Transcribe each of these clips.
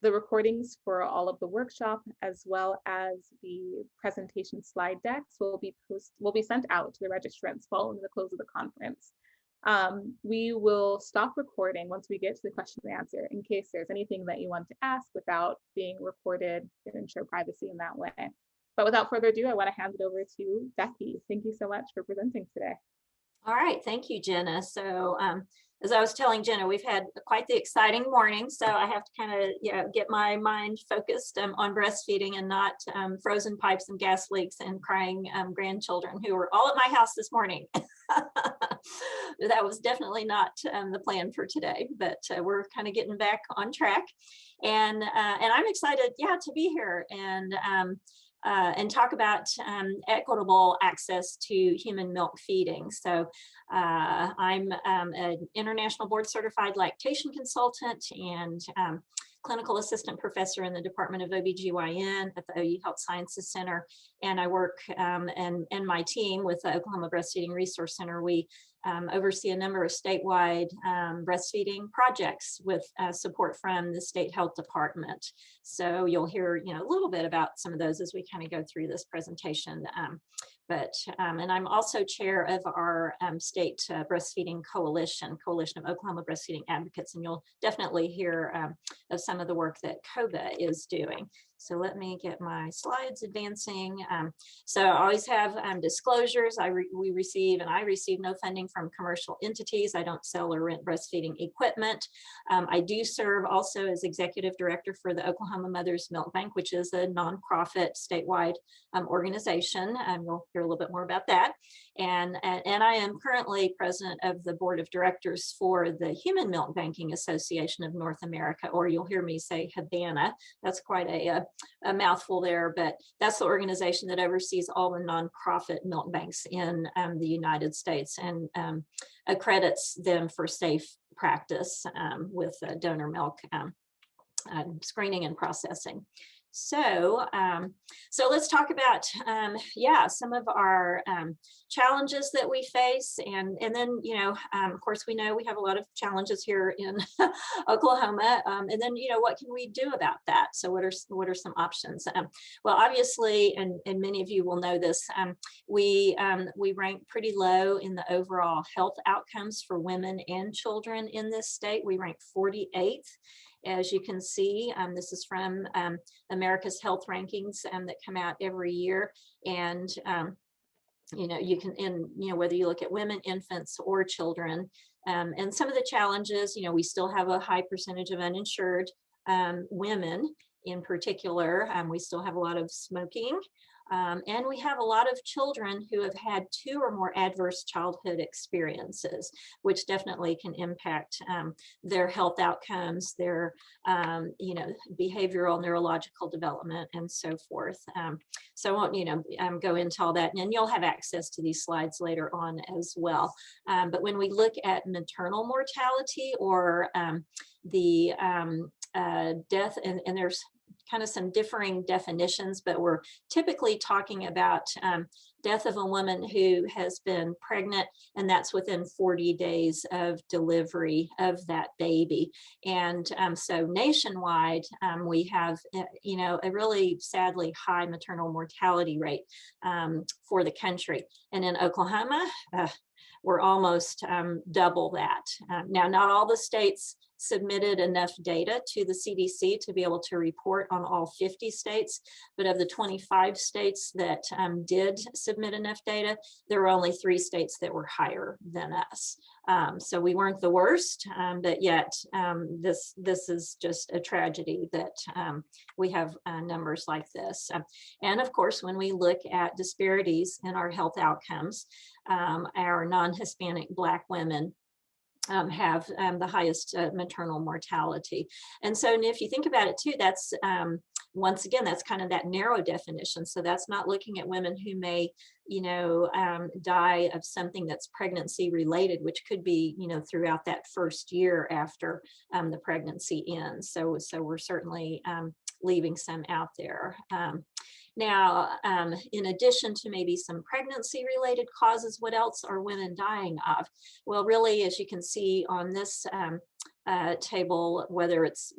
The recordings for all of the workshop, as well as the presentation slide decks, will be sent out to the registrants following the close of the conference. We will stop recording once we get to the question and answer in case there's anything that you want to ask without being recorded and ensure privacy in that way. But without further ado, I want to hand it over to Becky. Thank you so much for presenting today. All right, thank you, Jenna. So as I was telling Jenna, we've had quite the exciting morning, so I have to kind of get my mind focused on breastfeeding and not frozen pipes and gas leaks and crying grandchildren who were all at my house this morning. That was definitely not the plan for today, but we're kind of getting back on track, and I'm excited, to be here and talk about equitable access to human milk feeding. So I'm an international board certified lactation consultant and clinical assistant professor in the Department of OBGYN at the OU Health Sciences Center. And I work and my team with the Oklahoma Breastfeeding Resource Center. We oversee a number of statewide breastfeeding projects with support from the state health department. So you'll hear a little bit about some of those as we kind of go through this presentation. And I'm also chair of our state breastfeeding coalition of Oklahoma breastfeeding advocates, and you'll definitely hear of some of the work that COBA is doing. So let me get my slides advancing. So I always have disclosures. I receive no funding from commercial entities. I don't sell or rent breastfeeding equipment. I do serve also as executive director for the Oklahoma Mother's Milk Bank, which is a nonprofit statewide organization. You'll hear a little bit more about that. And I am currently president of the board of directors for the Human Milk Banking Association of North America, or you'll hear me say HABANA. That's quite a mouthful there, but that's the organization that oversees all the nonprofit milk banks in the United States and accredits them for safe practice with donor milk screening and processing. So let's talk about, some of our challenges that we face. And then, of course, we know we have a lot of challenges here in Oklahoma. And then, what can we do about that? So what are some options? Well, obviously, and many of you will know this, we rank pretty low in the overall health outcomes for women and children in this state. We rank 48th. As you can see, this is from America's Health Rankings that come out every year. And, you can, whether you look at women, infants, or children, and some of the challenges, we still have a high percentage of uninsured women in particular. We still have a lot of smoking. And we have a lot of children who have had 2 or more adverse childhood experiences, which definitely can impact their health outcomes, their, behavioral, neurological development, and so forth. So I won't, go into all that, and you'll have access to these slides later on as well. But when we look at maternal mortality or the death, and there's kind of some differing definitions, but we're typically talking about death of a woman who has been pregnant, and that's within 40 days of delivery of that baby. And so nationwide, we have, a really sadly high maternal mortality rate for the country. And in Oklahoma, we're almost double that. Now, not all the states submitted enough data to the CDC to be able to report on all 50 states, but of the 25 states that did submit enough data, there were only 3 states that were higher than us. So we weren't the worst, but yet this is just a tragedy that we have numbers like this. And of course, when we look at disparities in our health outcomes, our non-Hispanic Black women have the highest maternal mortality. And so if you think about it too, that's once again, that's kind of that narrow definition. So that's not looking at women who may, die of something that's pregnancy related, which could be, throughout that first year after the pregnancy ends. So we're certainly leaving some out there. Now, in addition to maybe some pregnancy-related causes, what else are women dying of? Well, really, as you can see on this table, whether it's,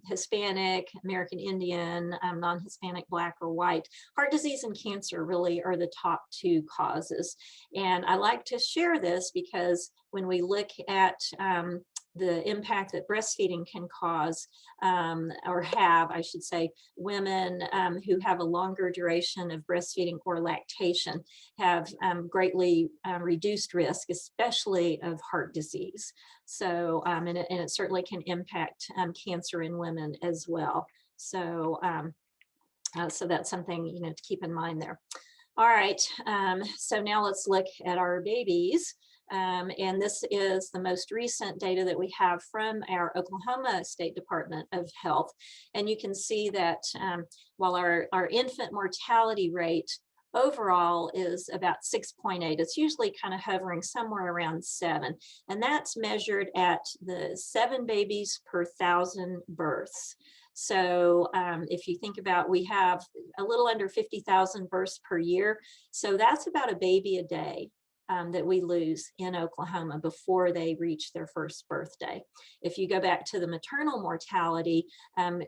Hispanic, American Indian, non-Hispanic, Black or white, heart disease and cancer really are the top two causes. And I like to share this because when we look at the impact that breastfeeding can cause, or have, I should say, women who have a longer duration of breastfeeding or lactation have greatly reduced risk, especially of heart disease. So, and it certainly can impact cancer in women as well. So, so that's something, to keep in mind there. All right, so now let's look at our babies. And this is the most recent data that we have from our Oklahoma State Department of Health. And you can see that while our infant mortality rate overall is about 6.8, it's usually kind of hovering somewhere around 7. And that's measured at the 7 babies per 1,000 births. So if you think about, we have a little under 50,000 births per year. So that's about a baby a day that we lose in Oklahoma before they reach their first birthday. If you go back to the maternal mortality,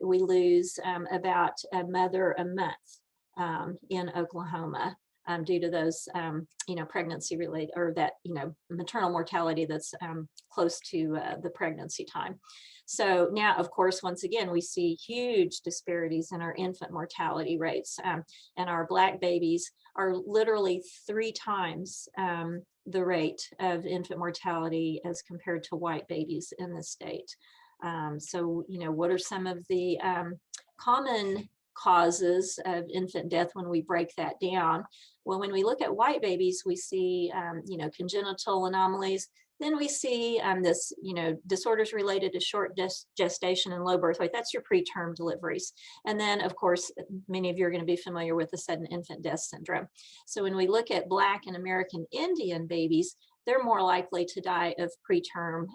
we lose about a mother a month in Oklahoma due to those, pregnancy related, or that, maternal mortality that's close to the pregnancy time. So now, of course, once again, we see huge disparities in our infant mortality rates, and our Black babies are literally 3 times the rate of infant mortality as compared to white babies in the state. So, what are some of the common causes of infant death when we break that down? Well, when we look at white babies, we see, congenital anomalies. Then we see this, disorders related to short gestation and low birth weight. That's your preterm deliveries. And then, of course, many of you are going to be familiar with the sudden infant death syndrome. So when we look at Black and American Indian babies, they're more likely to die of preterm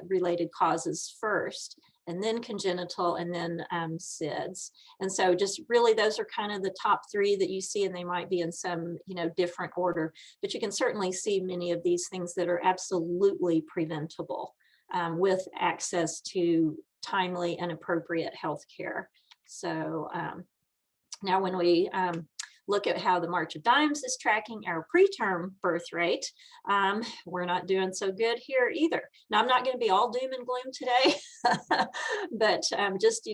related causes first, and then congenital, and then SIDS. And so just really, those are kind of the top 3 that you see, and they might be in some, different order, but you can certainly see many of these things that are absolutely preventable with access to timely and appropriate health care. So now when we look at how the March of Dimes is tracking our preterm birth rate, we're not doing so good here either. Now, I'm not going to be all doom and gloom today, but just,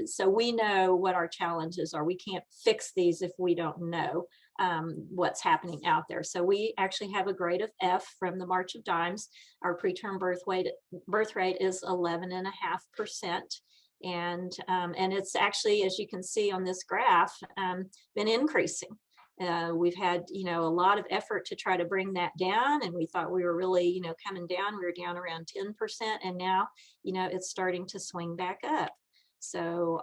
so we know what our challenges are. We can't fix these if we don't know what's happening out there. So we actually have a grade of F from the March of Dimes. Our preterm birth rate is 11.5%. And it's actually, as you can see on this graph, been increasing. We've had, a lot of effort to try to bring that down, and we thought we were really, coming down. We were down around 10%, and now, it's starting to swing back up. So,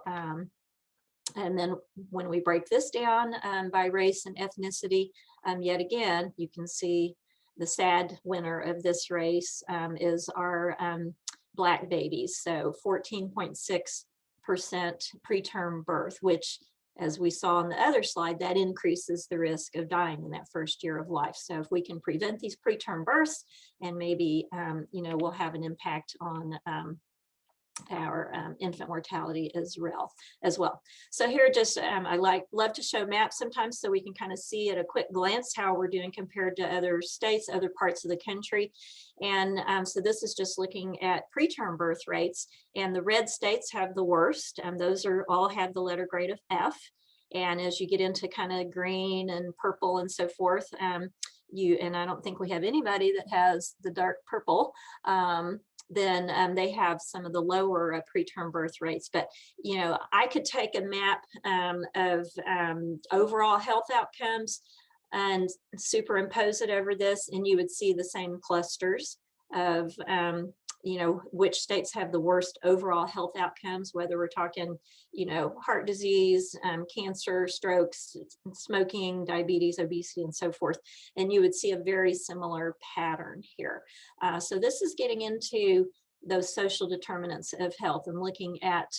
and then when we break this down by race and ethnicity, yet again, you can see the sad winner of this race is our Black babies. So 14.6% preterm birth, which, as we saw on the other slide, that increases the risk of dying in that first year of life. So if we can prevent these preterm births, and maybe, we'll have an impact on our infant mortality as well. So here, just I love to show maps sometimes so we can kind of see at a quick glance how we're doing compared to other states, other parts of the country. And so this is just looking at preterm birth rates, and the red states have the worst. Those all have the letter grade of F. And as you get into kind of green and purple and so forth, and I don't think we have anybody that has the dark purple, then they have some of the lower preterm birth rates. But, I could take a map of overall health outcomes and superimpose it over this, and you would see the same clusters of, which states have the worst overall health outcomes, whether we're talking, heart disease, cancer, strokes, smoking, diabetes, obesity, and so forth. And you would see a very similar pattern here. So this is getting into those social determinants of health and looking at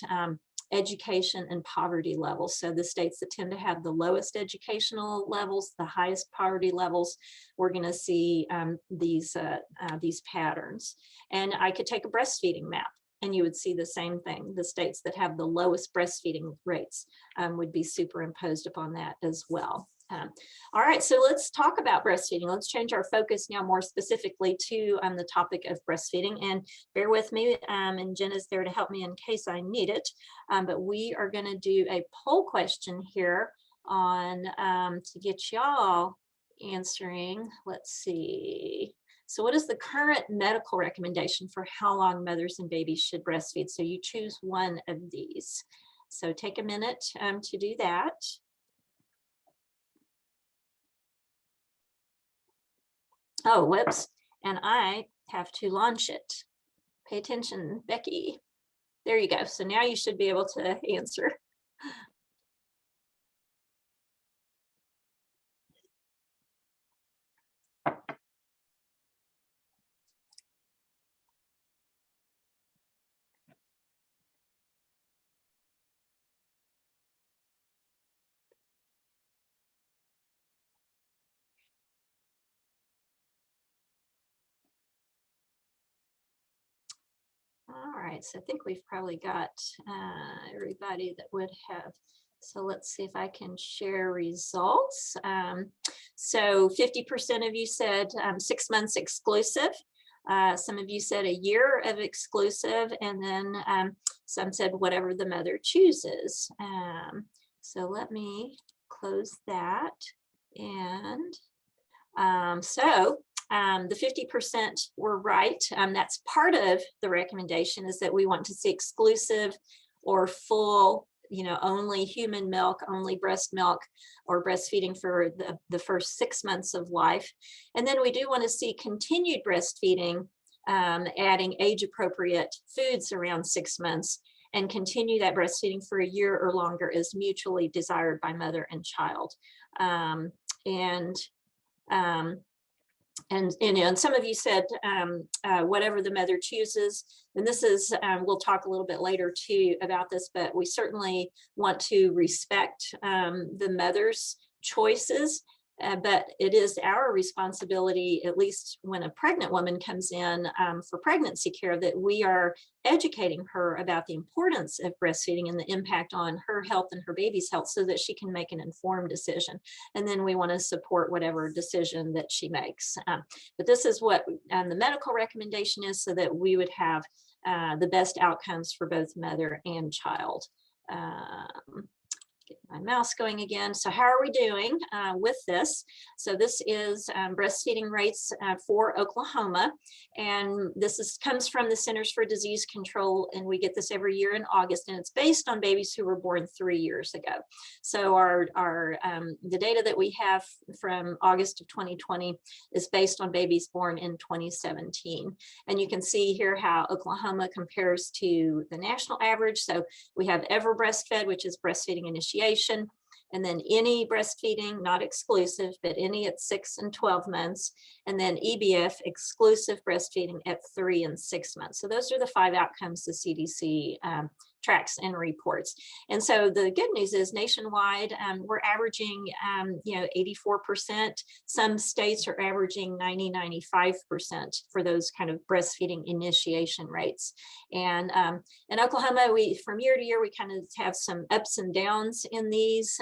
education and poverty levels. So the states that tend to have the lowest educational levels, the highest poverty levels, we're going to see these patterns. And I could take a breastfeeding map, and you would see the same thing. The states that have the lowest breastfeeding rates would be superimposed upon that as well. All right, so let's talk about breastfeeding. Let's change our focus now more specifically to the topic of breastfeeding. And bear with me, and Jen is there to help me in case I need it. But we are going to do a poll question here on to get y'all answering. Let's see. So what is the current medical recommendation for how long mothers and babies should breastfeed? So you choose one of these. So take a minute to do that. Oh, whoops. And I have to launch it. Pay attention, Becky. There you go. So now you should be able to answer. All right, so I think we've probably got everybody that would have. So let's see if I can share results. So 50% of you said 6 months exclusive. Some of you said a year of exclusive, and then some said whatever the mother chooses. So let me close that. And the 50% were right. That's part of the recommendation, is that we want to see exclusive or full, only human milk, only breast milk, or breastfeeding for the first 6 months of life. And then we do want to see continued breastfeeding, adding age-appropriate foods around 6 months, and continue that breastfeeding for a year or longer as mutually desired by mother and child. And some of you said whatever the mother chooses. And this is, we'll talk a little bit later too about this, but we certainly want to respect the mother's choices. But it is our responsibility, at least when a pregnant woman comes in for pregnancy care, that we are educating her about the importance of breastfeeding and the impact on her health and her baby's health, so that she can make an informed decision. And then we want to support whatever decision that she makes. But this is what the medical recommendation is, so that we would have the best outcomes for both mother and child. Get my mouse going again. So how are we doing with this? So this is breastfeeding rates for Oklahoma. And this comes from the Centers for Disease Control. And we get this every year in August. And it's based on babies who were born 3 years ago. So the data that we have from August of 2020 is based on babies born in 2017. And you can see here how Oklahoma compares to the national average. So we have Ever Breastfed, which is breastfeeding initiation, and then any breastfeeding, not exclusive, but any at 6 and 12 months, and then EBF, exclusive breastfeeding at 3 and 6 months. So those are the 5 outcomes the CDC tracks and reports. And so the good news is nationwide, we're averaging, 84%. Some states are averaging 95% for those kind of breastfeeding initiation rates. And in Oklahoma, from year to year, we kind of have some ups and downs in these.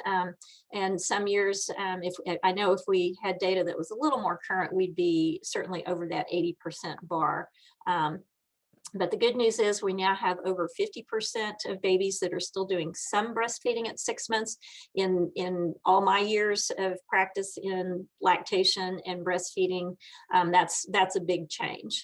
And some years, if we had data that was a little more current, we'd be certainly over that 80% bar. But the good news is we now have over 50% of babies that are still doing some breastfeeding at 6 months. In all my years of practice in lactation and breastfeeding, that's a big change.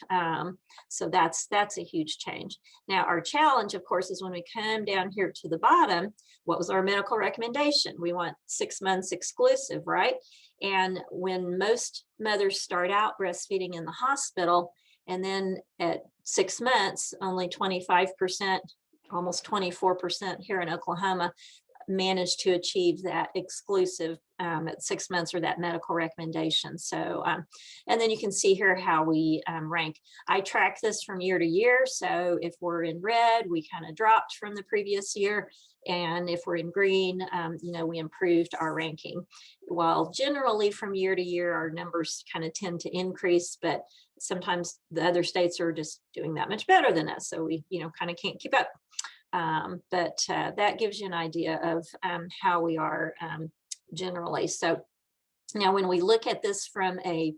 So that's a huge change. Now, our challenge, of course, is when we come down here to the bottom, what was our medical recommendation? We want 6 months exclusive, right? And when most mothers start out breastfeeding in the hospital, and then at 6 months, only 25%, almost 24% here in Oklahoma, manage to achieve that exclusive at 6 months or that medical recommendation. So, and then you can see here how we rank. I track this from year to year. So if we're in red, we kind of dropped from the previous year. And if we're in green, we improved our ranking. While generally from year to year, our numbers kind of tend to increase, but sometimes the other states are just doing that much better than us. So we, kind of can't keep up. But that gives you an idea of how we are generally. So now when we look at this from a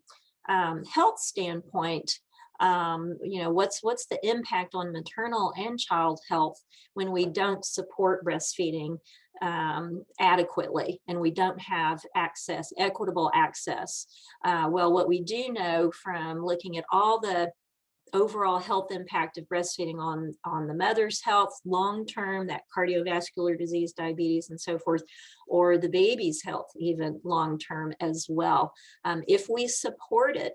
health standpoint, what's the impact on maternal and child health when we don't support breastfeeding adequately and we don't have equitable access? Well, what we do know from looking at all the overall health impact of breastfeeding on the mother's health long-term, that cardiovascular disease, diabetes, and so forth, or the baby's health even long-term as well. If we supported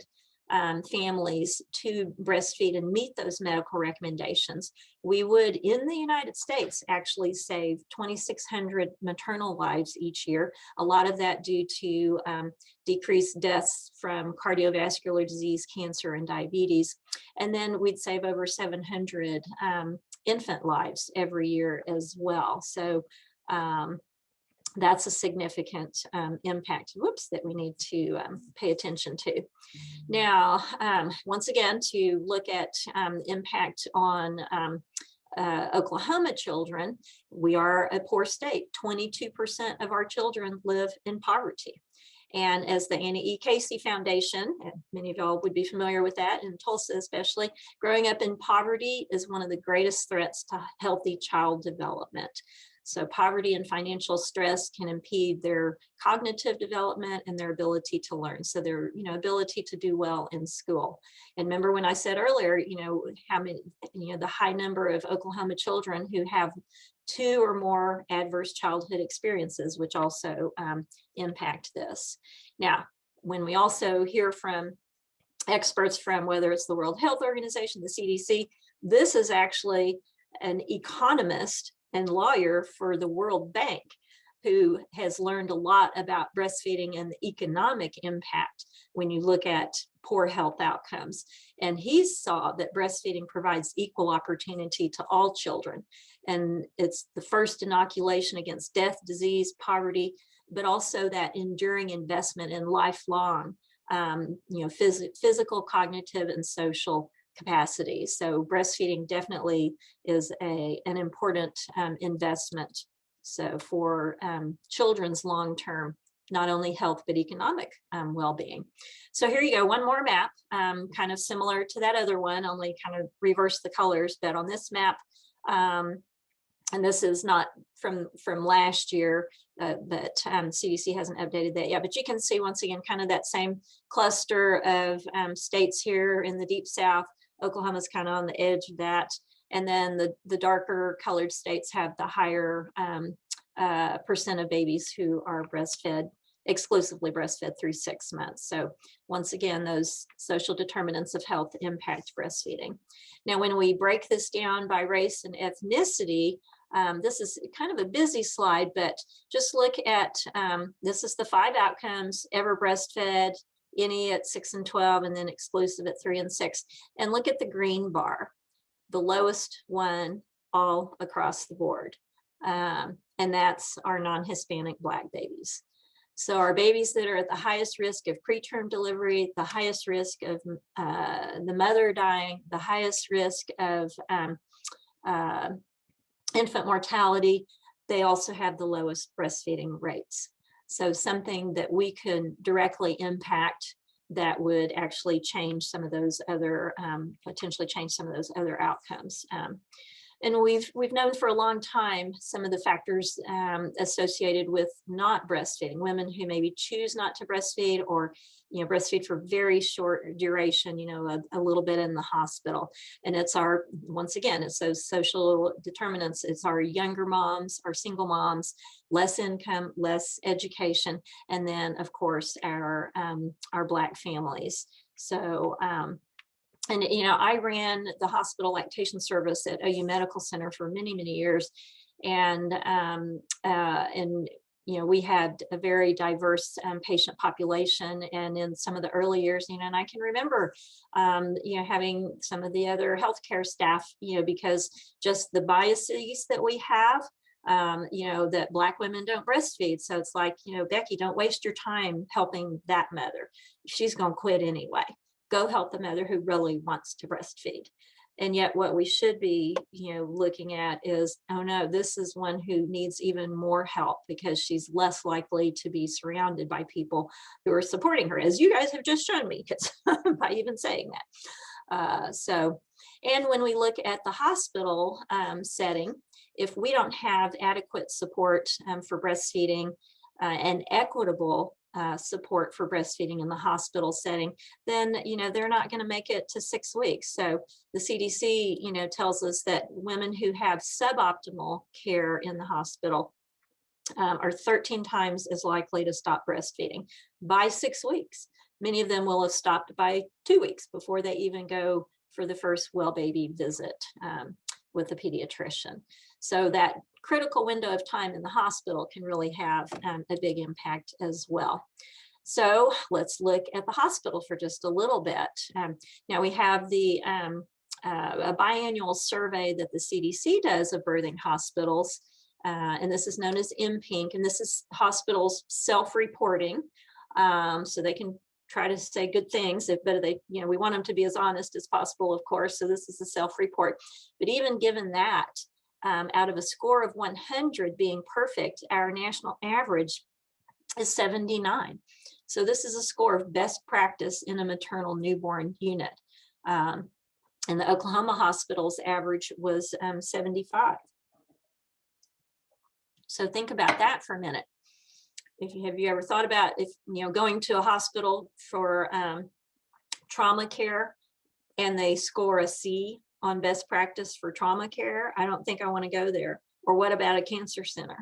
families to breastfeed and meet those medical recommendations, we would, in the United States, actually save 2,600 maternal lives each year. A lot of that due to decreased deaths from cardiovascular disease, cancer, and diabetes. And then we'd save over 700 infant lives every year as well. So that's a significant impact, that we need to pay attention to. Now, once again, to look at impact on Oklahoma children, we are a poor state. 22% of our children live in poverty. And as the Annie E. Casey Foundation, many of y'all would be familiar with that, in Tulsa especially, growing up in poverty is one of the greatest threats to healthy child development. So poverty and financial stress can impede their cognitive development and their ability to learn. So their, ability to do well in school. And remember when I said earlier, how many, the high number of Oklahoma children who have 2 or more adverse childhood experiences, which also impact this. Now, when we also hear from experts from whether it's the World Health Organization, the CDC, this is actually an economist and lawyer for the World Bank who has learned a lot about breastfeeding and the economic impact when you look at poor health outcomes. And he saw that breastfeeding provides equal opportunity to all children. And it's the first inoculation against death, disease, poverty, but also that enduring investment in lifelong, physical, cognitive, and social capacity. So breastfeeding definitely is an important investment. So for children's long-term, not only health, but economic well-being. So here you go, one more map, kind of similar to that other one, only kind of reverse the colors, but on this map, and this is not from last year, but CDC hasn't updated that yet, but you can see once again, kind of that same cluster of states here in the Deep South. Oklahoma's kind of on the edge of that. And then the darker colored states have the higher percent of babies who are exclusively breastfed through 6 months. So once again, those social determinants of health impact breastfeeding. Now, when we break this down by race and ethnicity, this is kind of a busy slide, but just look at, this is the 5 outcomes: ever breastfed, any at 6 and 12, and then exclusive at 3 and 6. And look at the green bar, the lowest one all across the board. And that's our non-Hispanic Black babies. So our babies that are at the highest risk of preterm delivery, the highest risk of the mother dying, the highest risk of infant mortality, they also have the lowest breastfeeding rates. So something that we can directly impact that would actually change some of those other, potentially change some of those other outcomes. And we've known for a long time some of the factors associated with not breastfeeding, women who maybe choose not to breastfeed or breastfeed for very short duration, a little bit in the hospital. And it's once again, it's those social determinants. It's our younger moms, our single moms, less income, less education, and then of course our Black families. So I ran the hospital lactation service at OU Medical Center for many, many years. And we had a very diverse patient population. And in some of the early years, and I can remember, having some of the other healthcare staff, because just the biases that we have, that Black women don't breastfeed. So it's like, Becky, don't waste your time helping that mother. She's going to quit anyway. Go help the mother who really wants to breastfeed. And yet what we should be, looking at is, oh no, this is one who needs even more help because she's less likely to be surrounded by people who are supporting her, as you guys have just shown me, by even saying that. And when we look at the hospital setting, if we don't have adequate support for breastfeeding and equitable support for breastfeeding in the hospital setting, then they're not going to make it to 6 weeks. So the CDC tells us that women who have suboptimal care in the hospital are 13 times as likely to stop breastfeeding by 6 weeks. Many of them will have stopped by 2 weeks before they even go for the first well baby visit with a pediatrician. So that critical window of time in the hospital can really have a big impact as well. So let's look at the hospital for just a little bit. Now we have a biannual survey that the CDC does of birthing hospitals, and this is known as MPINC, and this is hospitals self-reporting, so they can try to say good things, but we want them to be as honest as possible, of course. So this is a self-report. But even given that, out of a score of 100 being perfect, our national average is 79. So this is a score of best practice in a maternal newborn unit. And the Oklahoma hospital's average was 75. So think about that for a minute. Have you ever thought about going to a hospital for trauma care and they score a C on best practice for trauma care? I don't think I want to go there. Or what about a cancer center?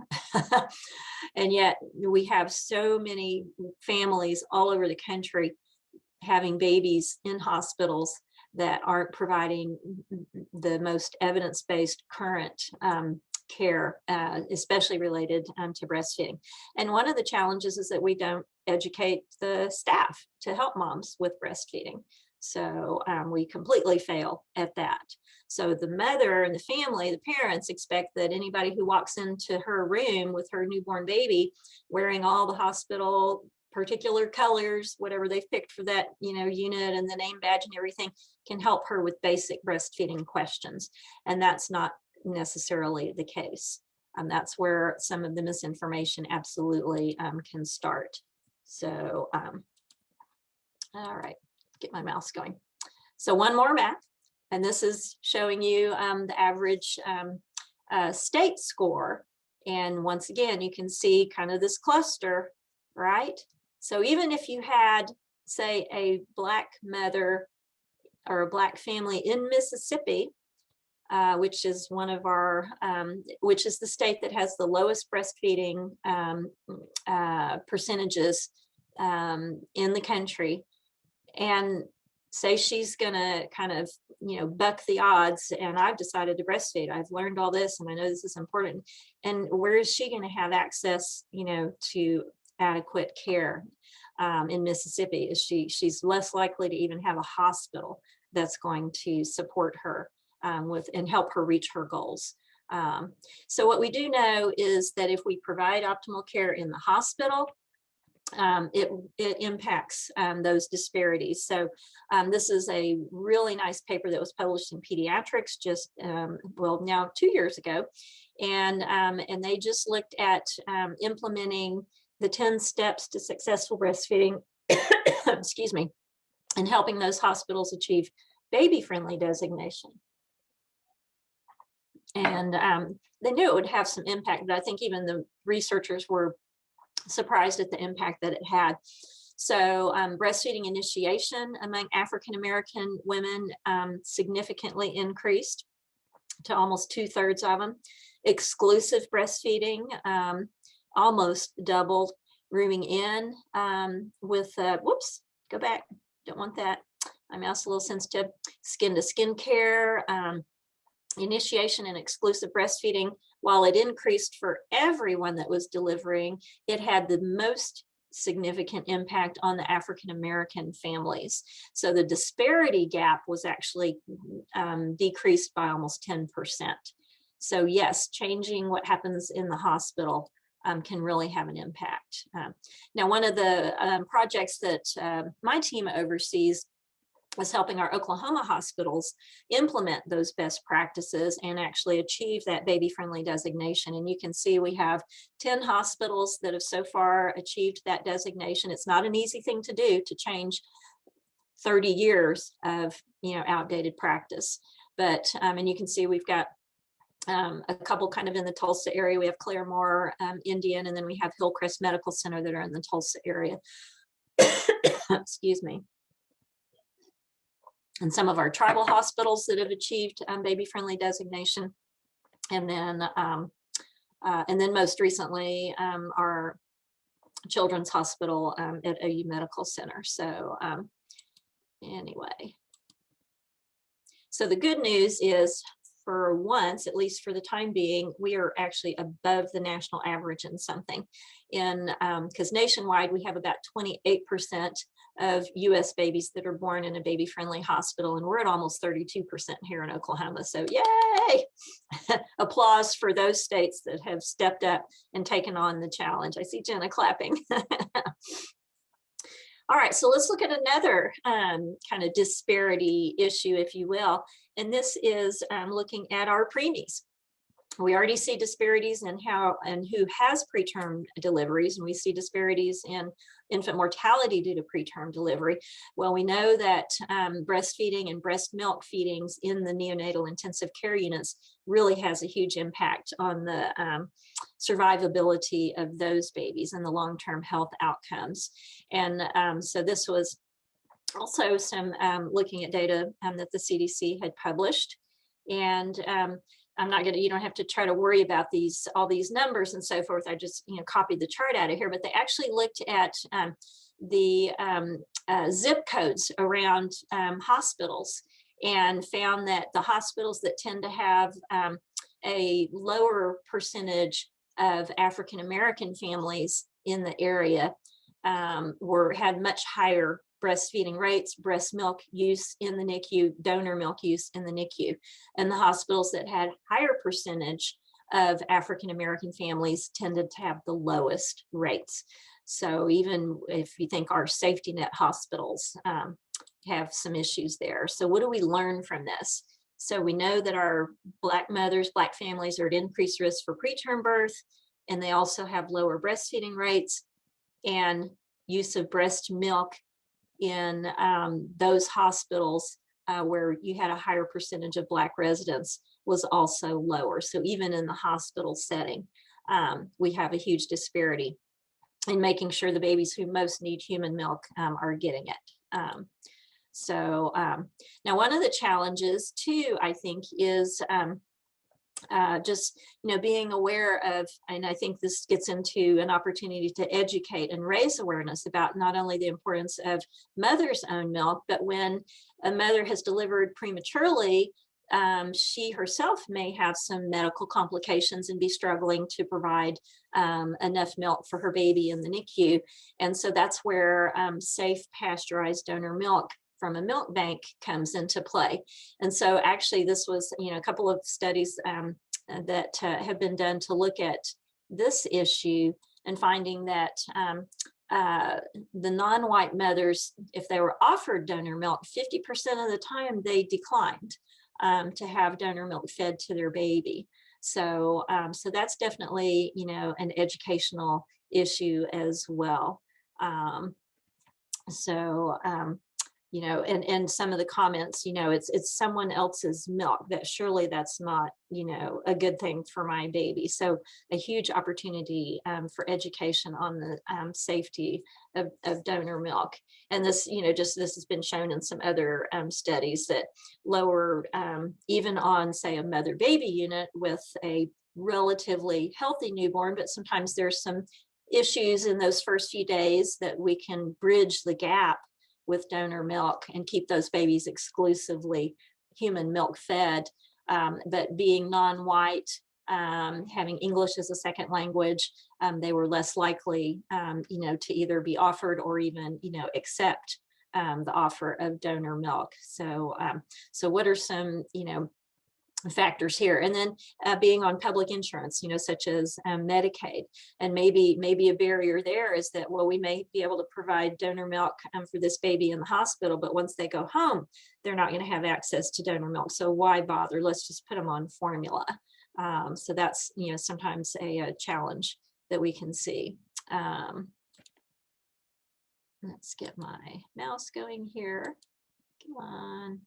And yet we have so many families all over the country having babies in hospitals that aren't providing the most evidence-based current care, especially related to breastfeeding. And one of the challenges is that we don't educate the staff to help moms with breastfeeding. So we completely fail at that. So the mother and the family, the parents, expect that anybody who walks into her room with her newborn baby wearing all the hospital particular colors, whatever they've picked for that unit and the name badge and everything, can help her with basic breastfeeding questions. And that's not necessarily the case. That's where some of the misinformation absolutely can start. So, all right, get my mouse going. So one more map, and this is showing you the average state score. And once again, you can see kind of this cluster, right? So even if you had, say, a Black mother or a Black family in Mississippi, which is one of our, which is the state that has the lowest breastfeeding percentages in the country, and say she's gonna kind of, buck the odds, and I've decided to breastfeed. I've learned all this, and I know this is important. And where is she gonna have access, to adequate care in Mississippi? Is she's less likely to even have a hospital that's going to support her and help her reach her goals. So what we do know is that if we provide optimal care in the hospital, it impacts those disparities. So this is a really nice paper that was published in Pediatrics just, now 2 years ago. And they just looked at implementing the 10 steps to successful breastfeeding, excuse me, and helping those hospitals achieve baby-friendly designation. And they knew it would have some impact, but I think even the researchers were surprised at the impact that it had. So breastfeeding initiation among African-American women significantly increased to almost 2/3 of them. Exclusive breastfeeding almost doubled. Rooming in with, whoops, go back, don't want that. I'm also a little sensitive. Skin to skin care, initiation and exclusive breastfeeding, while it increased for everyone that was delivering, it had the most significant impact on the African American families. So the disparity gap was actually decreased by almost 10%. So yes, changing what happens in the hospital can really have an impact. Now, one of the projects that my team oversees was helping our Oklahoma hospitals implement those best practices and actually achieve that baby-friendly designation. And you can see we have 10 hospitals that have so far achieved that designation. It's not an easy thing to do, to change 30 years of outdated practice. But, and you can see we've got a couple kind of in the Tulsa area. We have Claremore, Indian, and then we have Hillcrest Medical Center that are in the Tulsa area. Excuse me. And some of our tribal hospitals that have achieved baby-friendly designation. And then most recently, our Children's Hospital at OU Medical Center. So anyway, so the good news is, for once, at least for the time being, we are actually above the national average in something. Because nationwide, we have about 28% of US babies that are born in a baby-friendly hospital, and we're at almost 32% here in Oklahoma. So yay! Applause for those states that have stepped up and taken on the challenge. I see Jenna clapping. All right, so let's look at another kind of disparity issue, if you will. And this is looking at our preemies. We already see disparities in how and who has preterm deliveries, and we see disparities in infant mortality due to preterm delivery. Well, we know that breastfeeding and breast milk feedings in the neonatal intensive care units really has a huge impact on the survivability of those babies and the long-term health outcomes. And so this was also some looking at data that the CDC had published. And I'm not going to, you don't have to try to worry about all these numbers and so forth. I just, copied the chart out of here, but they actually looked at the zip codes around hospitals and found that the hospitals that tend to have a lower percentage of African American families in the area had much higher breastfeeding rates, breast milk use in the NICU, donor milk use in the NICU. And the hospitals that had higher percentage of African American families tended to have the lowest rates. So even if you think our safety net hospitals have some issues there. So what do we learn from this? So we know that our Black mothers, Black families are at increased risk for preterm birth, and they also have lower breastfeeding rates, and use of breast milk in those hospitals where you had a higher percentage of Black residents was also lower. So even in the hospital setting, we have a huge disparity in making sure the babies who most need human milk are getting it. Now one of the challenges too, I think, is just being aware of, and I think this gets into an opportunity to educate and raise awareness about not only the importance of mother's own milk, but when a mother has delivered prematurely, she herself may have some medical complications and be struggling to provide enough milk for her baby in the NICU. And so that's where safe pasteurized donor milk from a milk bank comes into play. And so actually this was, a couple of studies that have been done to look at this issue, and finding that the non-white mothers, if they were offered donor milk, 50% of the time they declined to have donor milk fed to their baby. So, so that's definitely, an educational issue as well. And some of the comments, it's someone else's milk, that surely that's not, a good thing for my baby. So a huge opportunity for education on the safety of donor milk. And this, this has been shown in some other studies that lower, even on, say, a mother-baby unit with a relatively healthy newborn, but sometimes there's some issues in those first few days that we can bridge the gap with donor milk and keep those babies exclusively human milk fed. But being non-white, having English as a second language, they were less likely, to either be offered or even, accept the offer of donor milk. So, so what are some, factors here? And then being on public insurance, such as Medicaid, and maybe a barrier there is that, well, we may be able to provide donor milk for this baby in the hospital, but once they go home, they're not going to have access to donor milk. So why bother? Let's just put them on formula. So that's, sometimes a challenge that we can see. Let's get my mouse going here. Come on.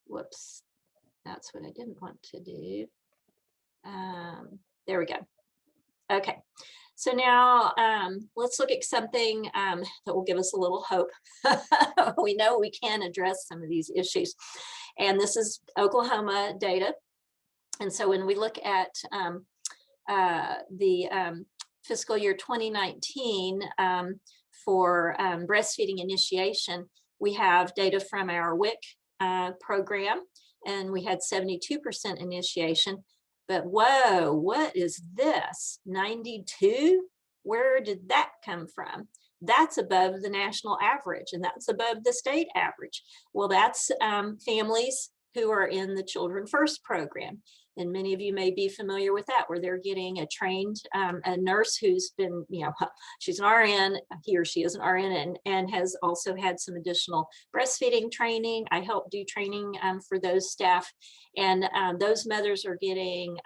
Whoops. That's what I didn't want to do. There we go. Okay. So now let's look at something that will give us a little hope. We know we can address some of these issues. And this is Oklahoma data. And so when we look at the fiscal year 2019 for breastfeeding initiation, we have data from our WIC program, and we had 72% initiation. But whoa, what is this? 92? Where did that come from? That's above the national average, and that's above the state average. Well, that's families who are in the Children First program. And many of you may be familiar with that, where they're getting a trained a nurse who's been, she's an RN, he or she is an RN, and has also had some additional breastfeeding training. I help do training for those staff. And those mothers are getting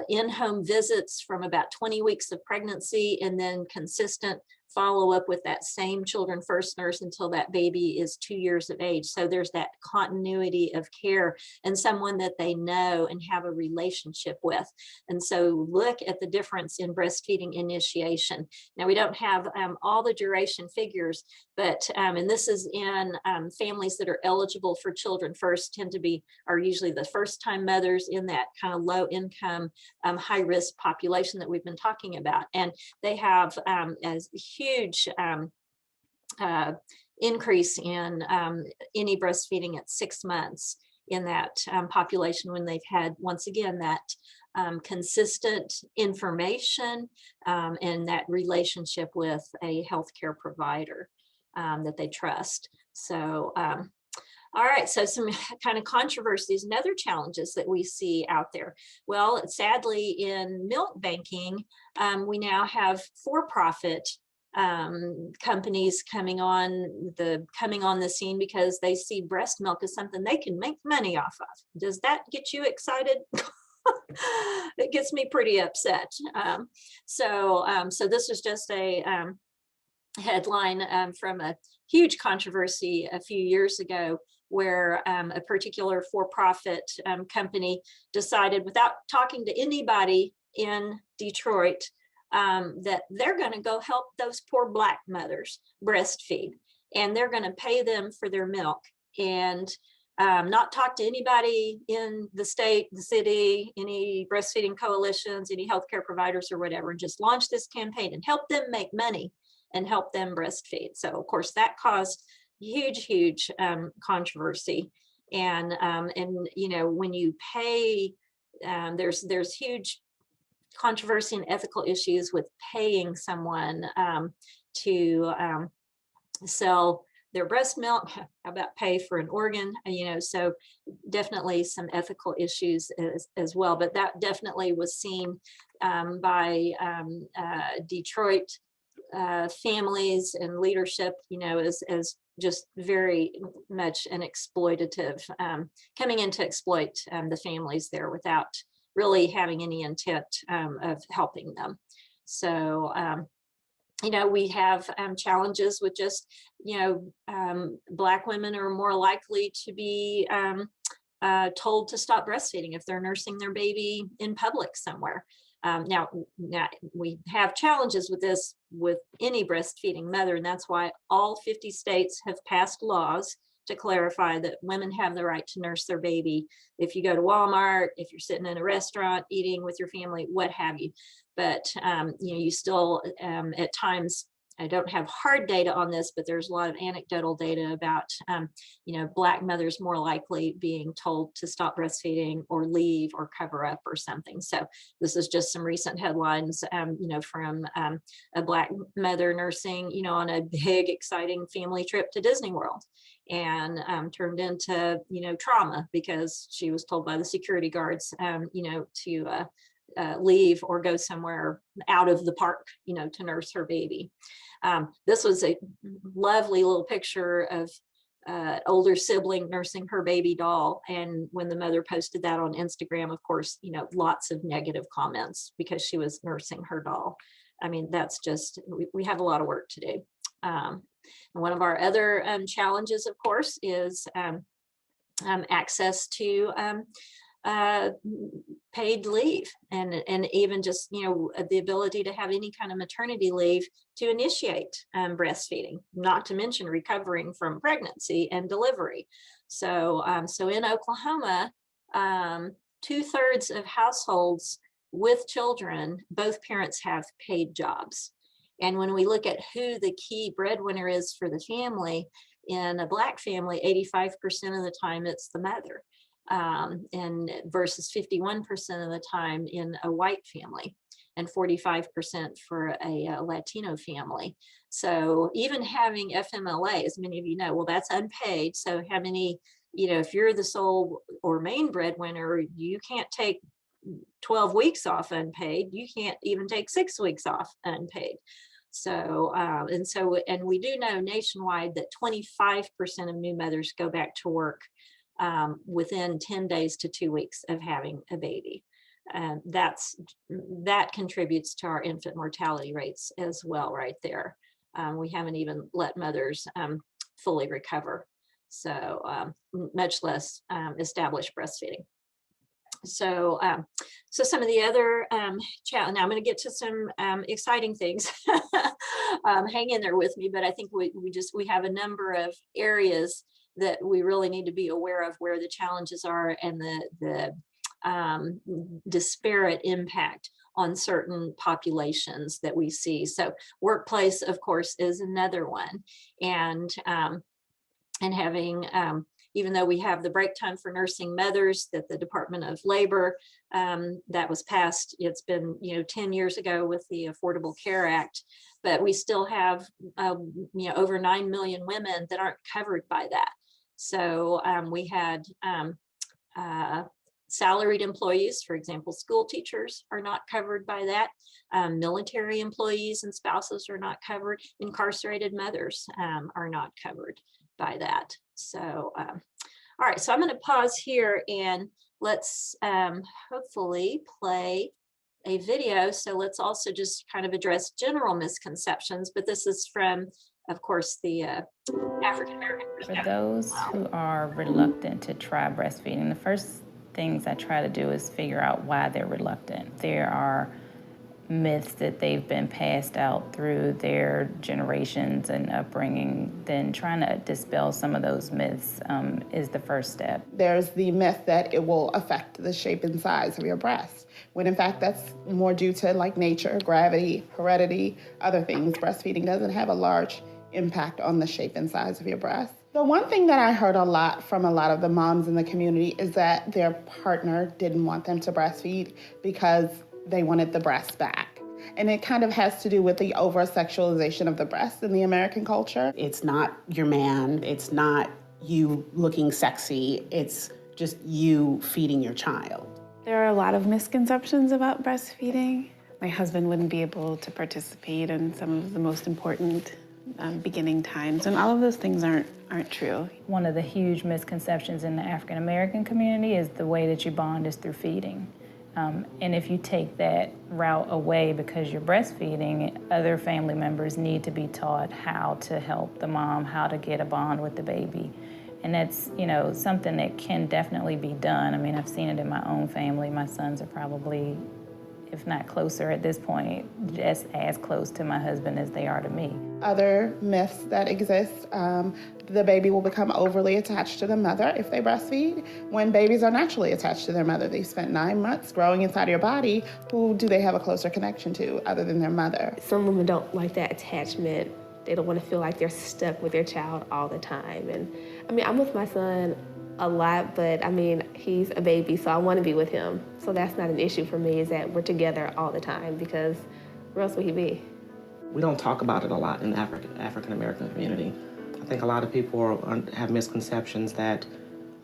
in-home visits from about 20 weeks of pregnancy, and then consistent follow up with that same Children First nurse until that baby is 2 years of age. So there's that continuity of care and someone that they know and have a relationship with. And so look at the difference in breastfeeding initiation. Now, we don't have all the duration figures, but, and this is in families that are eligible for Children First, are usually the first time mothers in that kind of low income, high risk population that we've been talking about. And they have a huge increase in any breastfeeding at 6 months in that population, when they've had, once again, that consistent information and that relationship with a healthcare provider that they trust. So, all right, so some kind of controversies and other challenges that we see out there. Well, sadly, in milk banking, we now have for-profit companies coming on the scene because they see breast milk as something they can make money off of. Does that get you excited? It gets me pretty upset. So this is just a headline from a huge controversy a few years ago, where a particular for-profit company decided, without talking to anybody in Detroit, that they're going to go help those poor Black mothers breastfeed, and they're going to pay them for their milk, and not talk to anybody in the state, the city, any breastfeeding coalitions, any healthcare providers or whatever, and just launch this campaign and help them make money and help them breastfeed. So of course that caused huge controversy. And when you pay, there's huge controversy and ethical issues with paying someone to sell their breast milk. How about pay for an organ? So definitely some ethical issues as well. But that definitely was seen by Detroit families and leadership, as just very much an exploitative, coming in to exploit the families there without really having any intent of helping them. So, we have challenges with just, Black women are more likely to be told to stop breastfeeding if they're nursing their baby in public somewhere. Now, we have challenges with this with any breastfeeding mother, and that's why all 50 states have passed laws to clarify that women have the right to nurse their baby if you go to Walmart, if you're sitting in a restaurant eating with your family, what have you. But you still at times I don't have hard data on this, but there's a lot of anecdotal data about, Black mothers more likely being told to stop breastfeeding or leave or cover up or something. So this is just some recent headlines, from a Black mother nursing, on a big, exciting family trip to Disney World, and turned into, trauma because she was told by the security guards, to leave or go somewhere out of the park, to nurse her baby. This was a lovely little picture of older sibling nursing her baby doll. And when the mother posted that on Instagram, of course, lots of negative comments because she was nursing her doll. I mean, that's just, we have a lot of work to do. One of our other challenges, of course, is access to paid leave and even just the ability to have any kind of maternity leave to initiate breastfeeding, not to mention recovering from pregnancy and delivery. So in Oklahoma, 2/3 of households with children, both parents have paid jobs. And when we look at who the key breadwinner is for the family, in a Black family, 85% of the time it's the mother. And versus 51% of the time in a white family and 45% for a Latino family. So even having FMLA, as many of you know, well, that's unpaid. So how many, if you're the sole or main breadwinner, you can't take 12 weeks off unpaid. You can't even take 6 weeks off unpaid. So, and we do know nationwide that 25% of new mothers go back to work within 10 days to 2 weeks of having a baby. That contributes to our infant mortality rates as well, right there. We haven't even let mothers fully recover, so much less establish breastfeeding. So some of the other now I'm going to get to some exciting things. Hang in there with me, but I think we have a number of areas that we really need to be aware of where the challenges are and the disparate impact on certain populations that we see. So workplace, of course, is another one, and having even though we have the break time for nursing mothers that the Department of Labor that was passed, it's been 10 years ago with the Affordable Care Act, but we still have over 9 million women that aren't covered by that. So we had salaried employees, for example, school teachers are not covered by that. Military employees and spouses are not covered. Incarcerated mothers are not covered by that. So, all right, so I'm going to pause here and let's hopefully play a video. So let's also just kind of address general misconceptions, but this is from, of course, the African American perspective. For those who are reluctant to try breastfeeding, the first things I try to do is figure out why they're reluctant. There are myths that they've been passed out through their generations and upbringing. Then trying to dispel some of those myths is the first step. There's the myth that it will affect the shape and size of your breast, when in fact that's more due to like nature, gravity, heredity, other things. Breastfeeding doesn't have a large impact on the shape and size of your breast. The one thing that I heard a lot from a lot of the moms in the community is that their partner didn't want them to breastfeed because they wanted the breast back. And it kind of has to do with the over-sexualization of the breast in the American culture. It's not your man, it's not you looking sexy, it's just you feeding your child. There are a lot of misconceptions about breastfeeding. My husband wouldn't be able to participate in some of the most important beginning times, and all of those things aren't true. One of the huge misconceptions in the African American community is the way that you bond is through feeding. And if you take that route away because you're breastfeeding, other family members need to be taught how to help the mom, how to get a bond with the baby. And that's, something that can definitely be done. I mean, I've seen it in my own family. My sons are probably, if not closer at this point, just as close to my husband as they are to me. Other myths that exist, the baby will become overly attached to the mother if they breastfeed, when babies are naturally attached to their mother. They spent 9 months growing inside of your body. Who do they have a closer connection to other than their mother? Some women don't like that attachment. They don't want to feel like they're stuck with their child all the time. And I mean, I'm with my son a lot, but I mean, he's a baby, so I want to be with him. So that's not an issue for me, is that we're together all the time, because where else would he be? We don't talk about it a lot in the African American community. I think a lot of people have misconceptions that,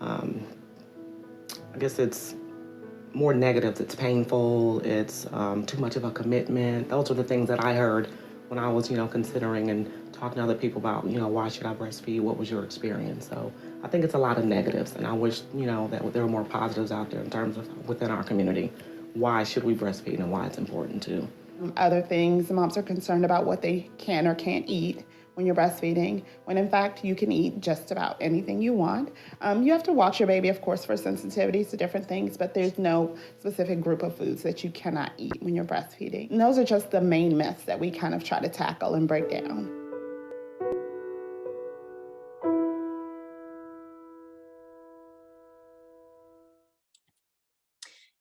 I guess it's more negative. It's painful. It's too much of a commitment. Those are the things that I heard when I was, considering and talking to other people about, why should I breastfeed? What was your experience? So I think it's a lot of negatives, and I wish, that there were more positives out there in terms of within our community. Why should we breastfeed and why it's important too. Other things, moms are concerned about what they can or can't eat when you're breastfeeding, when in fact you can eat just about anything you want. You have to watch your baby, of course, for sensitivities to different things, but there's no specific group of foods that you cannot eat when you're breastfeeding. And those are just the main myths that we kind of try to tackle and break down.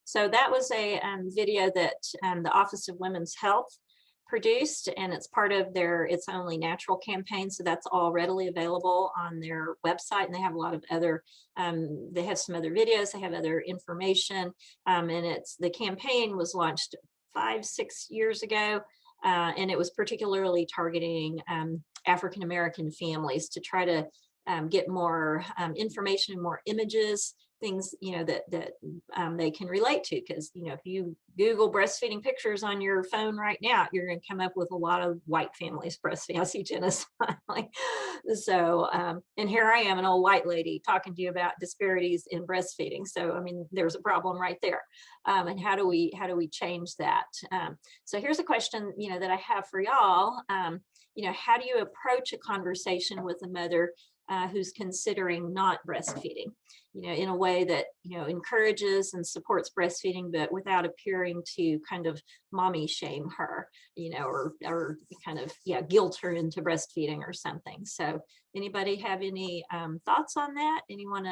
So that was a video that the Office of Women's Health produced, and it's part of their It's Only Natural campaign. So that's all readily available on their website, and they have a lot of other, they have some other videos, they have other information, and the campaign was launched 5-6 years ago, and it was particularly targeting African American families to try to get more information and more images, things that they can relate to, because if you Google breastfeeding pictures on your phone right now, you're going to come up with a lot of white families breastfeeding. I see Jenna smiling. So and here I am, an old white lady, talking to you about disparities in breastfeeding. So I mean, there's a problem right there. And how do we change that? So here's a question that I have for y'all. How do you approach a conversation with a mother who's considering not breastfeeding, in a way that, encourages and supports breastfeeding, but without appearing to kind of mommy shame her, or kind of, guilt her into breastfeeding or something. So anybody have any thoughts on that? Anyone,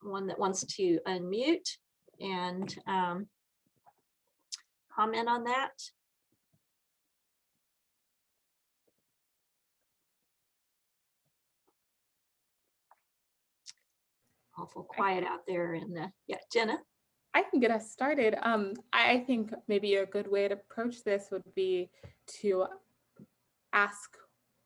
one that wants to unmute and comment on that? Awful quiet out there. And Jenna. I can get us started. I think maybe a good way to approach this would be to ask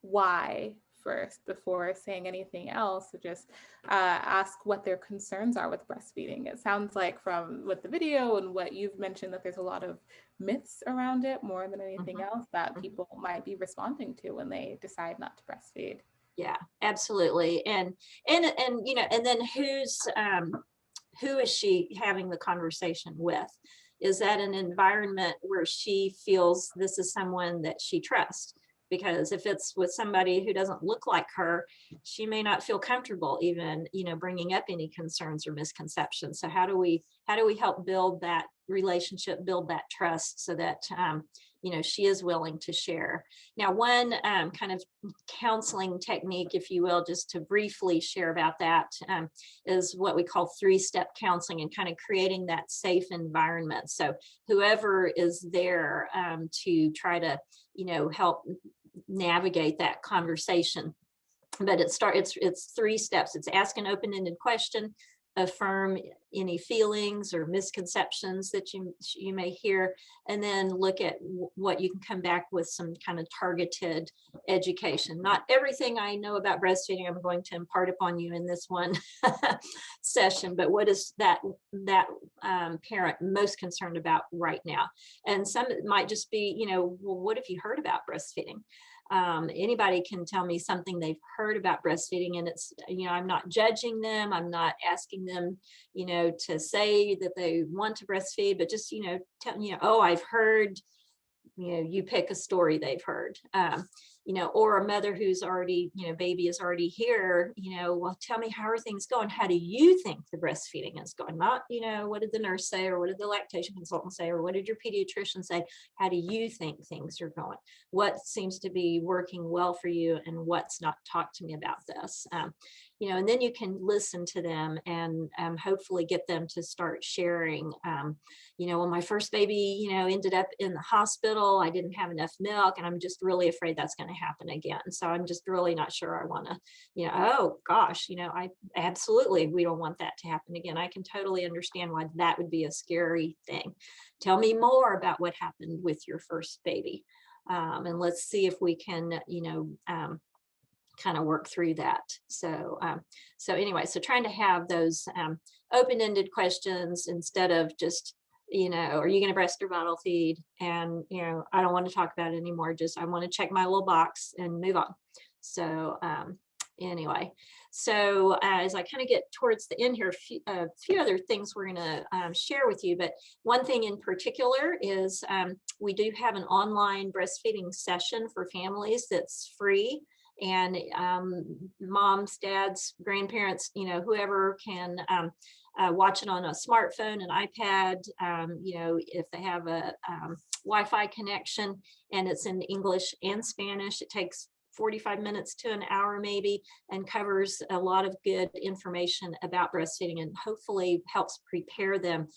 why first before saying anything else. So just ask what their concerns are with breastfeeding. It sounds like with the video and what you've mentioned that there's a lot of myths around it more than anything else that people might be responding to when they decide not to breastfeed. Yeah, absolutely. And then who is she having the conversation with? Is that an environment where she feels this is someone that she trusts? Because if it's with somebody who doesn't look like her, she may not feel comfortable even, bringing up any concerns or misconceptions. So how do we help build that relationship, build that trust, so that she is willing to share? Now, one kind of counseling technique, if you will, just to briefly share about that, is what we call 3-step counseling, and kind of creating that safe environment. So whoever is there to try to, help navigate that conversation. But it's 3 steps. It's ask an open-ended question, affirm any feelings or misconceptions that you may hear, and then look at what you can come back with some kind of targeted education. Not everything I know about breastfeeding I'm going to impart upon you in this one session, but what is that parent most concerned about right now? And some might just be, well, what have you heard about breastfeeding? Anybody can tell me something they've heard about breastfeeding, and it's, I'm not judging them. I'm not asking them, to say that they want to breastfeed, but just, oh, I've heard, you pick a story they've heard. or a mother who's already, baby is already here, well, tell me, how are things going? How do you think the breastfeeding is going? Not, what did the nurse say, or what did the lactation consultant say, or what did your pediatrician say? How do you think things are going? What seems to be working well for you, and what's not? Talk to me about this. And then you can listen to them and hopefully get them to start sharing. When my first baby, ended up in the hospital, I didn't have enough milk, and I'm just really afraid that's going to happen again. So I'm just really not sure I want to, oh gosh, I absolutely, we don't want that to happen again. I can totally understand why that would be a scary thing. Tell me more about what happened with your first baby. And let's see if we can, kind of work through that. So anyway, so trying to have those open-ended questions instead of just, are you going to breast or bottle feed? And, I don't want to talk about it anymore. Just, I want to check my little box and move on. So anyway, so as I kind of get towards the end here, a few other things we're going to share with you. But one thing in particular is we do have an online breastfeeding session for families that's free. And moms, dads, grandparents, whoever can watch it on a smartphone, an iPad, if they have a Wi-Fi connection, and it's in English and Spanish. It takes 45 minutes to an hour maybe, and covers a lot of good information about breastfeeding, and hopefully helps prepare them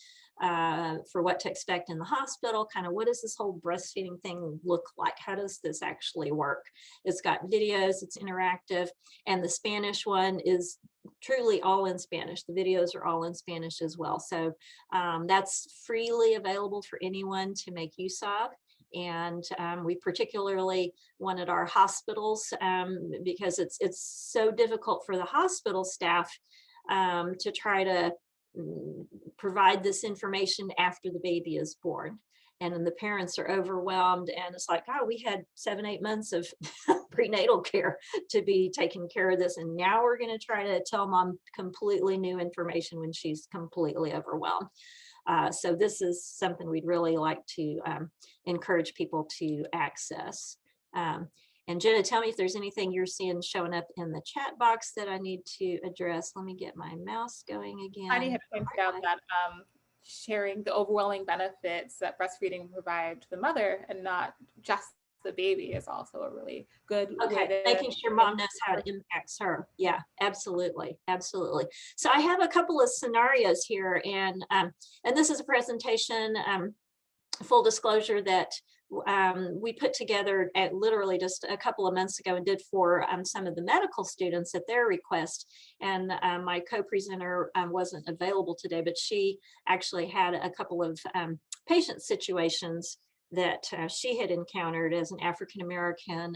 for what to expect in the hospital. Kind of, what does this whole breastfeeding thing look like? How does this actually work? It's got videos, it's interactive, and the Spanish one is truly all in Spanish. The videos are all in Spanish as well. So that's freely available for anyone to make use of. And we particularly wanted our hospitals because it's so difficult for the hospital staff to try to provide this information after the baby is born. And then the parents are overwhelmed, and it's like, oh, we had 7-8 months of prenatal care to be taking care of this, and now we're going to try to tell mom completely new information when she's completely overwhelmed. So this is something we'd really like to encourage people to access. And Jenna, tell me if there's anything you're seeing showing up in the chat box that I need to address. Let me get my mouse going again. Heidi had pointed out that sharing the overwhelming benefits that breastfeeding provide to the mother and not just the baby is also a really good way to making sure mom knows how it impacts her. Yeah, absolutely. Absolutely. So I have a couple of scenarios here, and this is a presentation, full disclosure, that we put together at literally just a couple of months ago and did for some of the medical students at their request. And my co-presenter wasn't available today, but she actually had a couple of patient situations that she had encountered as an African-American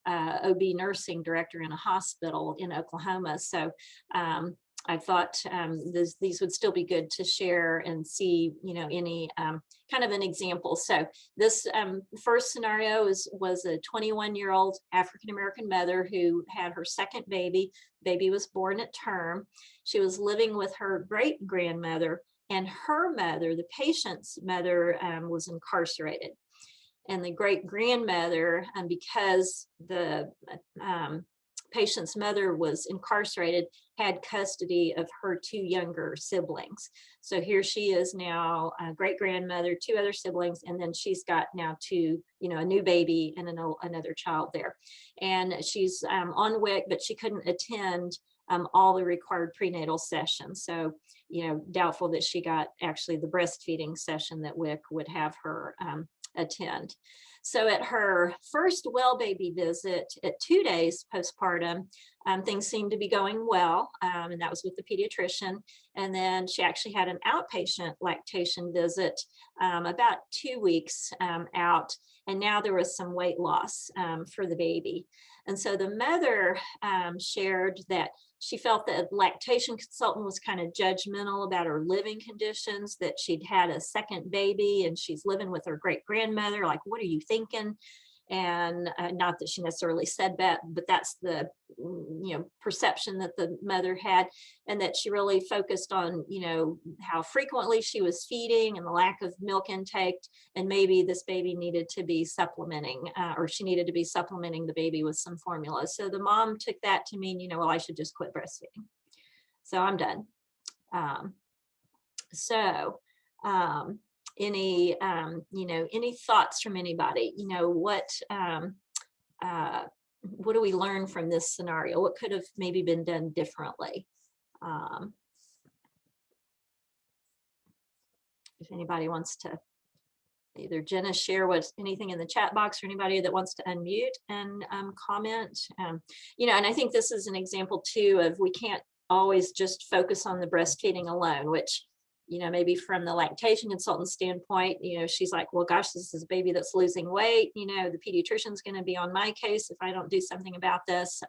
OB nursing director in a hospital in Oklahoma. So I thought these would still be good to share and see, any kind of an example. So this first scenario was a 21-year-old African-American mother who had her second baby. Baby was born at term. She was living with her great-grandmother, and her mother, the patient's mother, was incarcerated. And the great-grandmother, because the patient's mother was incarcerated, had custody of her two younger siblings. So here she is now, a great-grandmother, two other siblings, and then she's got now two, a new baby and another child there. And she's on WIC, but she couldn't attend all the required prenatal sessions. So, doubtful that she got actually the breastfeeding session that WIC would have her attend. So at her first well baby visit at 2 days postpartum, things seemed to be going well, and that was with the pediatrician. And then she actually had an outpatient lactation visit about 2 weeks out, and now there was some weight loss for the baby. And so the mother shared that she felt that lactation consultant was kind of judgmental about her living conditions, that she'd had a second baby and she's living with her great-grandmother. Like, what are you thinking? And not that she necessarily said that, but that's the perception that the mother had, and that she really focused on how frequently she was feeding and the lack of milk intake, and maybe this baby needed to be supplementing, or she needed to be supplementing the baby with some formula. So the mom took that to mean, well, I should just quit breastfeeding. So I'm done. Any thoughts from anybody? What do we learn from this scenario? What could have maybe been done differently? If anybody wants to, either Jenna share anything in the chat box, or anybody that wants to unmute and comment. And I think this is an example too of, we can't always just focus on the breastfeeding alone, which maybe from the lactation consultant standpoint, she's like, well, gosh, this is a baby that's losing weight. The pediatrician's going to be on my case if I don't do something about this.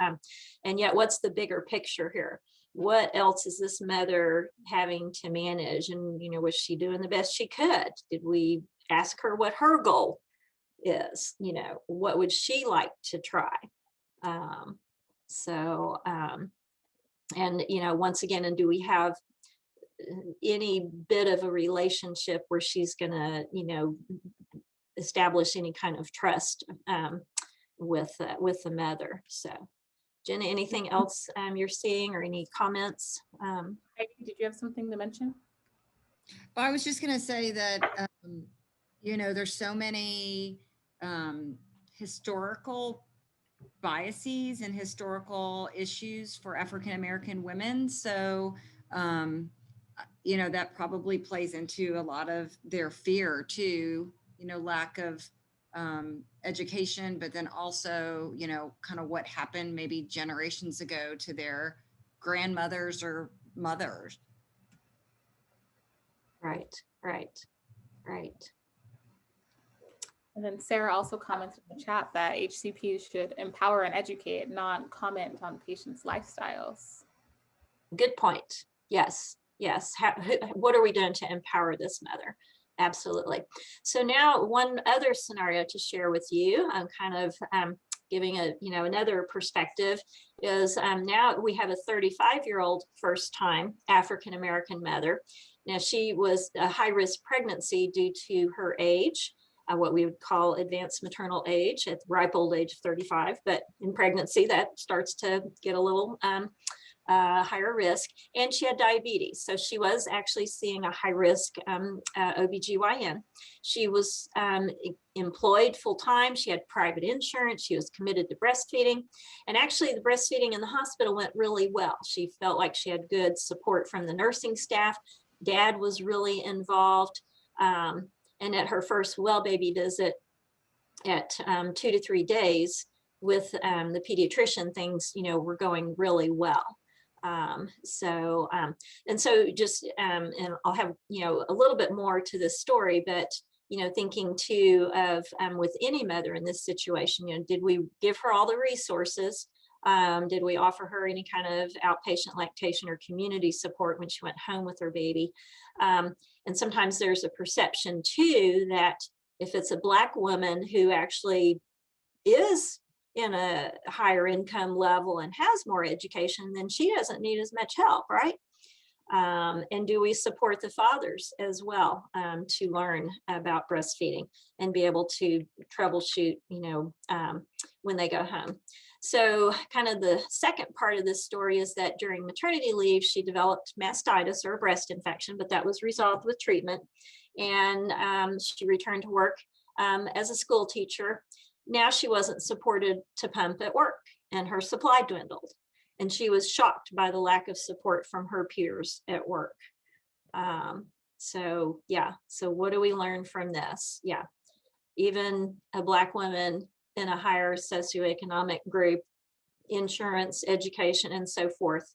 And yet, what's the bigger picture here? What else is this mother having to manage? And, was she doing the best she could? Did we ask her what her goal is? What would she like to try? Once again, and do we have any bit of a relationship where she's gonna, establish any kind of trust with the mother? So, Jenna, anything else you're seeing, or any comments? Heidi, did you have something to mention? Well, I was just going to say that, there's so many historical biases and historical issues for African American women. So, that probably plays into a lot of their fear too, lack of education, but then also, kind of what happened maybe generations ago to their grandmothers or mothers. Right. And then Sarah also commented in the chat that HCPs should empower and educate, not comment on patients' lifestyles. Good point. Yes. What are we doing to empower this mother? Absolutely. So now, one other scenario to share with you, I'm kind of giving another perspective, is now we have a 35-year-old first-time African-American mother. Now, she was a high-risk pregnancy due to her age, what we would call advanced maternal age at the ripe old age of 35. But in pregnancy, that starts to get a little higher risk. And she had diabetes. So she was actually seeing a high-risk OBGYN. She was employed full-time. She had private insurance. She was committed to breastfeeding. And actually, the breastfeeding in the hospital went really well. She felt like she had good support from the nursing staff. Dad was really involved. And at her first well baby visit at 2 to 3 days with the pediatrician, things, were going really well. And so just, and I'll have, a little bit more to this story, but, thinking too of with any mother in this situation, did we give her all the resources? Did we offer her any kind of outpatient lactation or community support when she went home with her baby? And sometimes there's a perception too that if it's a Black woman who actually is in a higher income level and has more education, then she doesn't need as much help, right? And do we support the fathers as well to learn about breastfeeding and be able to troubleshoot, when they go home? So kind of the second part of this story is that during maternity leave, she developed mastitis, or a breast infection, but that was resolved with treatment. And she returned to work as a school teacher. Now she wasn't supported to pump at work, and her supply dwindled. And she was shocked by the lack of support from her peers at work. So what do we learn from this? Yeah, even a Black woman in a higher socioeconomic group, insurance, education, and so forth,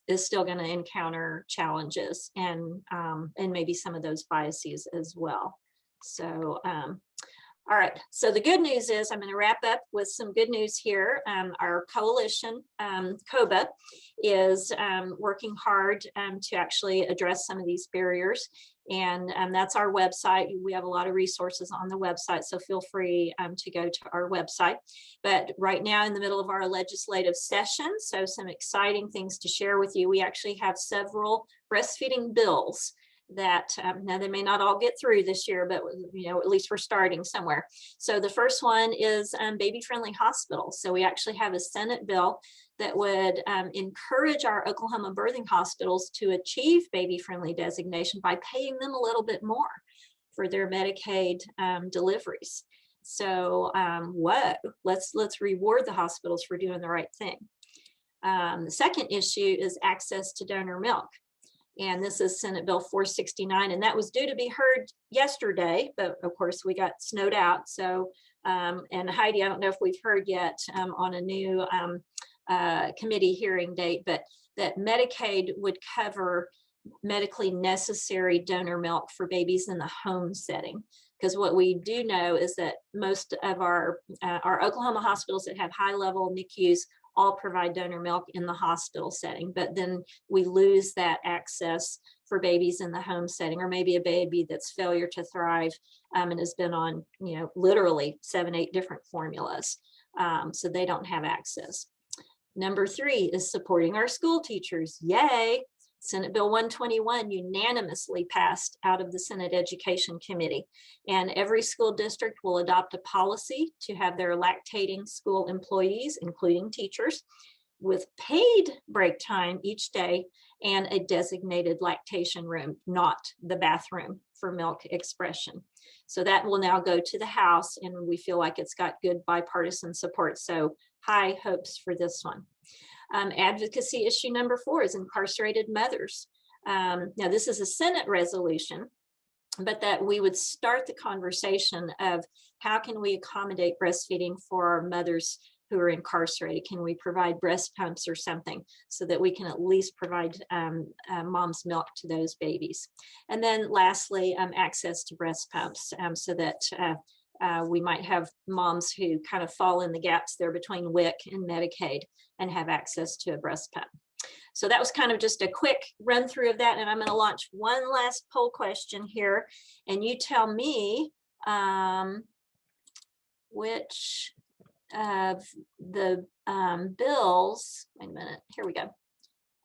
is still going to encounter challenges and maybe some of those biases as well. So, all right, so the good news is, I'm going to wrap up with some good news here. Our coalition, COBA, is working hard to actually address some of these barriers. And that's our website. We have a lot of resources on the website, so feel free to go to our website. But right now in the middle of our legislative session, so some exciting things to share with you. We actually have several breastfeeding bills that now they may not all get through this year, but at least we're starting somewhere. So the first one is baby-friendly hospitals. So we actually have a Senate bill that would encourage our Oklahoma birthing hospitals to achieve baby-friendly designation by paying them a little bit more for their Medicaid deliveries. So whoa, let's reward the hospitals for doing the right thing. The second issue is access to donor milk. And this is Senate Bill 469, and that was due to be heard yesterday, but of course we got snowed out. So, and Heidi, I don't know if we've heard yet on a new committee hearing date, but that Medicaid would cover medically necessary donor milk for babies in the home setting. Because what we do know is that most of our Oklahoma hospitals that have high-level NICUs all provide donor milk in the hospital setting, but then we lose that access for babies in the home setting, or maybe a baby that's failure to thrive and has been on, literally 7-8 different formulas. So they don't have access. Number 3 is supporting our school teachers. Yay! Senate Bill 121 unanimously passed out of the Senate Education Committee, and every school district will adopt a policy to have their lactating school employees, including teachers, with paid break time each day and a designated lactation room, not the bathroom for milk expression. So that will now go to the House, and we feel like it's got good bipartisan support. So high hopes for this one. Advocacy issue number 4 is incarcerated mothers. Now this is a Senate resolution, but that we would start the conversation of how can we accommodate breastfeeding for our mothers who are incarcerated? Can we provide breast pumps or something so that we can at least provide mom's milk to those babies? And then lastly, access to breast pumps so that we might have moms who kind of fall in the gaps there between WIC and Medicaid and have access to a breast pump. So that was kind of just a quick run through of that. And I'm going to launch one last poll question here. And you tell me which of the bills, wait a minute, here we go.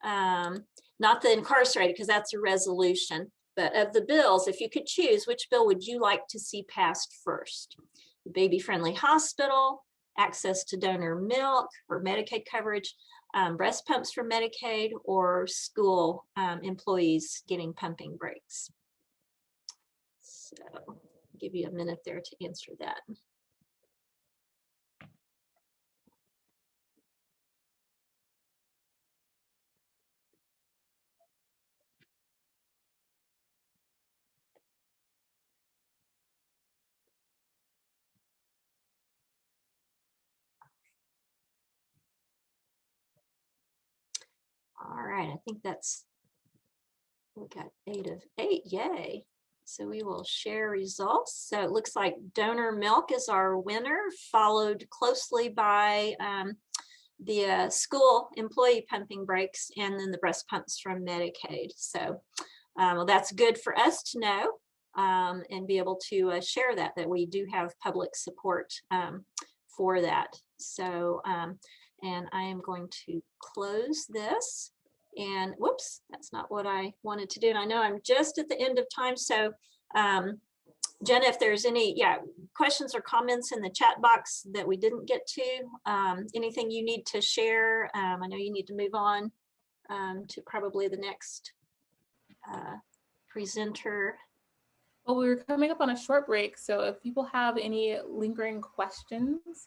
Not the incarcerated, because that's a resolution, but of the bills, if you could choose, which bill would you like to see passed first? The baby-friendly hospital, access to donor milk or Medicaid coverage, breast pumps for Medicaid, or school employees getting pumping breaks? So I'll give you a minute there to answer that. All right, I think we got 8 of 8, yay. So we will share results. So it looks like donor milk is our winner, followed closely by the school employee pumping breaks, and then the breast pumps from Medicaid. So well, that's good for us to know and be able to share that we do have public support for that. So, and I am going to close this. And whoops, that's not what I wanted to do. And I know I'm just at the end of time. So Jenna, if there's any questions or comments in the chat box that we didn't get to, anything you need to share, I know you need to move on to probably the next presenter. Well, we're coming up on a short break, so if people have any lingering questions,